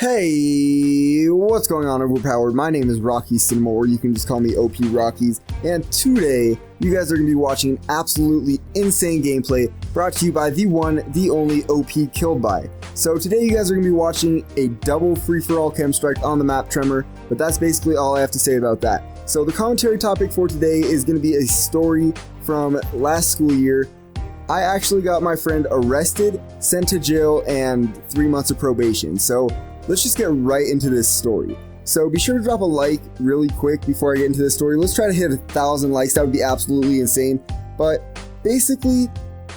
Hey, what's going on, Overpowered? My name is Rocky Cinema, or you can just call me OP Rockies, and today you guys are going to be watching absolutely insane gameplay brought to you by the one, the only OP Killed By. So today you guys are going to be watching a double free-for-all chem strike on the map Tremor, but that's basically all I have to say about that. So the commentary topic for today is going to be a story from last school year. I actually got my friend arrested, sent to jail, and 3 months of probation. So let's just get right into this story. So be sure to drop a like really quick before I get into this story. Let's try to hit 1,000 likes. That would be absolutely insane. But basically,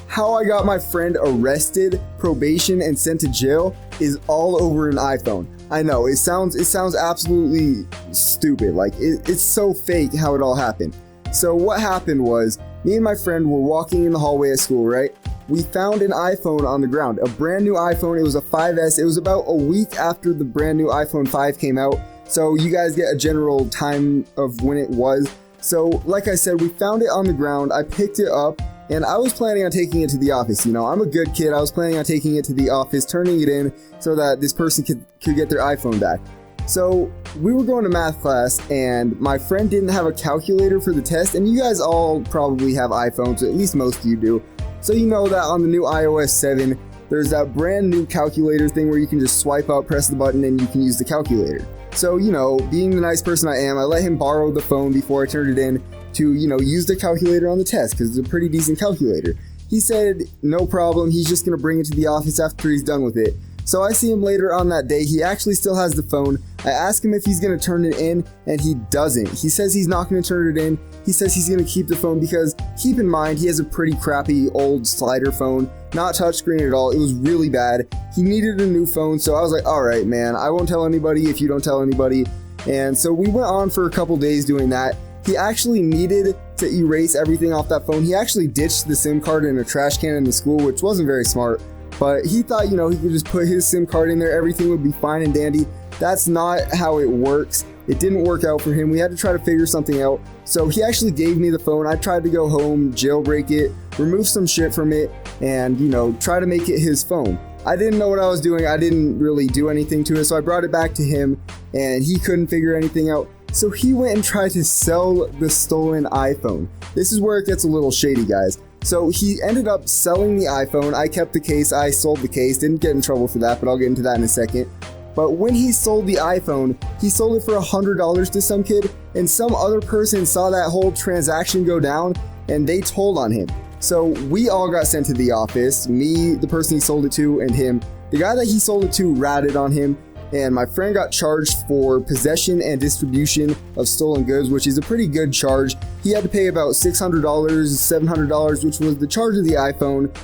how I got my friend arrested, probation, and sent to jail is all over an iPhone. I know, it sounds absolutely stupid. Like, it's so fake how it all happened. So what happened was, me and my friend were walking in the hallway at school, right? We found an iPhone on the ground, a brand new iPhone. It was a 5S. It was about a week after the brand new iPhone 5 came out. So you guys get a general time of when it was. So like I said, we found it on the ground. I picked it up and I was planning on taking it to the office. You know, I'm a good kid. I was planning on taking it to the office, turning it in so that this person could get their iPhone back. So we were going to math class and my friend didn't have a calculator for the test, and you guys all probably have iPhones, at least most of you do. So you know that on the new iOS 7, there's that brand new calculator thing where you can just swipe up, press the button, and you can use the calculator. So, you know, being the nice person I am, I let him borrow the phone before I turned it in to, you know, use the calculator on the test because it's a pretty decent calculator. He said, no problem, he's just going to bring it to the office after he's done with it. So I see him later on that day. He actually still has the phone. I ask him if he's going to turn it in, and he doesn't. He says he's not going to turn it in. He says he's going to keep the phone because, keep in mind, he has a pretty crappy old slider phone, not touchscreen at all. It was really bad. He needed a new phone, so I was like, all right, man, I won't tell anybody if you don't tell anybody. And so we went on for a couple days doing that. He actually needed to erase everything off that phone. He actually ditched the SIM card in a trash can in the school, which wasn't very smart. But he thought, you know, he could just put his SIM card in there, everything would be fine and dandy. That's not how it works. It didn't work out for him. We had to try to figure something out. So he actually gave me the phone. I tried to go home, jailbreak it, remove some shit from it, and, you know, try to make it his phone. I didn't know what I was doing. I didn't really do anything to it. So I brought it back to him, and he couldn't figure anything out. So he went and tried to sell the stolen iPhone. This is where it gets a little shady, guys. So he ended up selling the iPhone. I kept the case. I sold the case. Didn't get in trouble for that, but I'll get into that in a second. But when he sold the iPhone, he sold it for $100 to some kid, and some other person saw that whole transaction go down, and they told on him. So we all got sent to the office. Me, the person he sold it to, and him. The guy that he sold it to ratted on him, and my friend got charged for possession and distribution of stolen goods, which is a pretty good charge. He had to pay about $600, $700, which was the charge of the iPhone.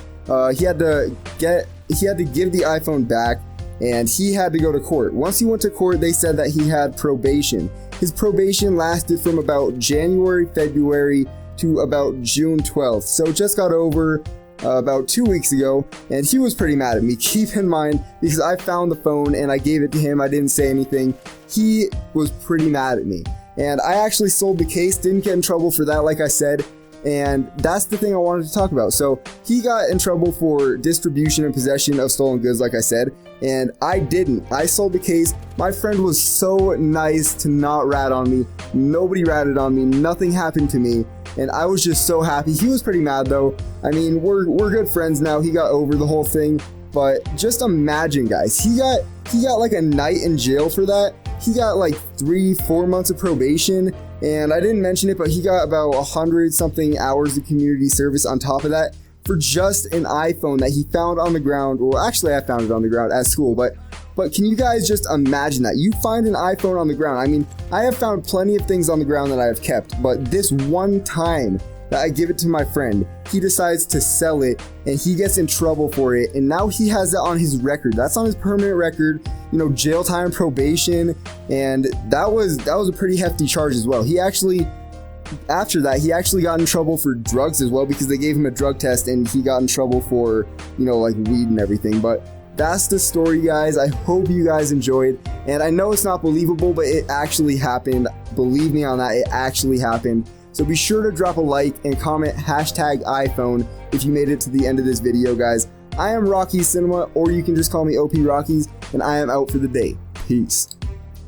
He had to give the iPhone back, and he had to go to court. Once he went to court, they said that he had probation. His probation lasted from about January, February to about June 12th. So it just got over about 2 weeks ago, and he was pretty mad at me. Keep in mind, because I found the phone and I gave it to him, I didn't say anything. He was pretty mad at me, and I actually sold the case, didn't get in trouble for that, like I said, and that's the thing I wanted to talk about. So he got in trouble for distribution and possession of stolen goods, like I said, and I didn't. I sold the case. My friend was so nice to not rat on me. Nobody ratted on me. Nothing happened to me. And I was just so happy. He was pretty mad though. I mean, we're good friends now. He got over the whole thing. But just imagine, guys, he got like a night in jail for that. He got like 3-4 months of probation. And I didn't mention it, but he got about 100 something hours of community service on top of that for just an iPhone that he found on the ground. Well, actually I found it on the ground at school, but can you guys just imagine that? You find an iPhone on the ground. I mean, I have found plenty of things on the ground that I have kept, but this one time that I give it to my friend, he decides to sell it and he gets in trouble for it, and now he has that on his record. That's on his permanent record, you know, jail time, probation, and that was a pretty hefty charge as well. He actually, after that, he actually got in trouble for drugs as well because they gave him a drug test and he got in trouble for, you know, like weed and everything. But that's the story, guys. I hope you guys enjoyed, and I know it's not believable, but it actually happened. Believe me on that, it actually happened. So be sure to drop a like and comment #iPhone if you made it to the end of this video, guys. I am Rocky Cinema, or you can just call me OP Rockies, and I am out for the day. Peace.